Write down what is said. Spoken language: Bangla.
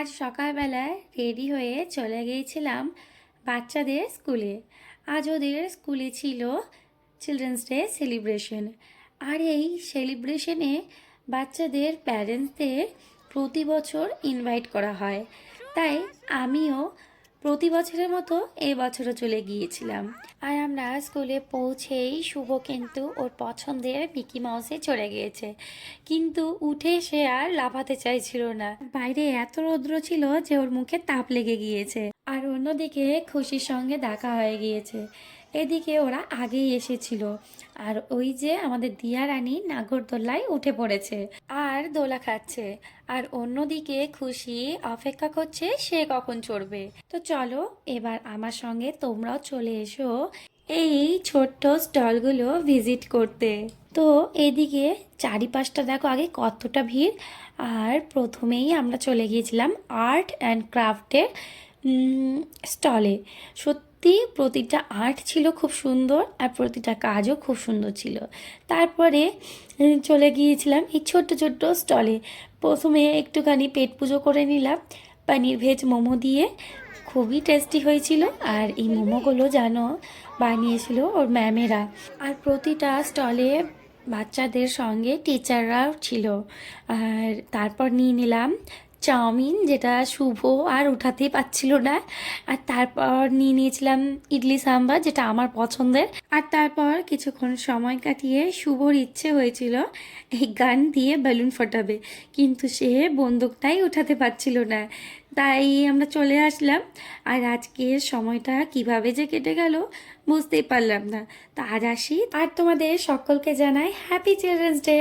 আজ সকালবেলায় রেডি হয়ে চলে গিয়েছিলাম বাচ্চাদের স্কুলে। আজ ওদের স্কুলে ছিল চিলড্রেন্স ডে সেলিব্রেশন। আর এই সেলিব্রেশনে বাচ্চাদের প্যারেন্টসদের প্রতি বছর ইনভাইট করা হয়। তাই আমিও প্রতি বছরের মতো এবছরও চলে গিয়েছিলাম। আর আমরা স্কুলে পৌঁছেই শুভ কিন্তু ওর পছন্দের মিকি মাউসে চলে গিয়েছে, কিন্তু উঠে সে আর লাফাতে চাইছিল না। বাইরে এত রৌদ্র ছিল যে ওর মুখে তাপ লেগে গিয়েছে। আর অন্যদিকে খুশির সঙ্গে দেখা হয়ে গিয়েছে। এদিকে ওরা আগেই এসেছিল। আর ওই যে আমাদের দিয়া রানী নাগরদোলায় উঠে পড়েছে আর দোলা খাচ্ছে। আর অন্যদিকে খুশি অপেক্ষা করছে সে কখন চড়বে। তো চলো এবার আমার সঙ্গে তোমরাও চলে এসো এই ছোট্ট স্টলগুলো ভিজিট করতে। তো এদিকে চারিপাশটা দেখো আগে কতটা ভিড়। আর প্রথমেই আমরা চলে গিয়েছিলাম আর্ট অ্যান্ড ক্রাফটের স্টলে। সত্যি প্রতিটা আর্ট ছিল খুব সুন্দর আর প্রতিটা কাজও খুব সুন্দর ছিল। তারপরে চলে গিয়েছিলাম এই ছোট্ট ছোট্ট স্টলে। প্রথমে একটুখানি পেট পুজো করে নিলাম পনির ভেজ মোমো দিয়ে। খুবই টেস্টি হয়েছিল। আর এই মোমোগুলো যেন বানিয়েছিল ওর ম্যামেরা। আর প্রতিটা স্টলে বাচ্চাদের সঙ্গে টিচাররাও ছিল। আর তারপর নিয়ে নিলাম চাউমিন, যেটা শুভ আর উঠাতেই পাচ্ছিল না। আর তারপর নিয়ে নিয়েছিলাম ইডলি সাম্বার, যেটা আমার পছন্দের। আর তারপর কিছুক্ষণ সময় কাটিয়ে শুভর ইচ্ছে হয়েছিল এই গান দিয়ে বেলুন ফোটাবে, কিন্তু সে বন্দুকটাই উঠাতে পারছিল না। তাই আমরা চলে আসলাম। আর আজকের সময়টা কিভাবে যে কেটে গেল বুঝতেই পারলাম না। তা আজ আসি। আর তোমাদের সকলকে জানাই হ্যাপি চিলড্রেন্স ডে।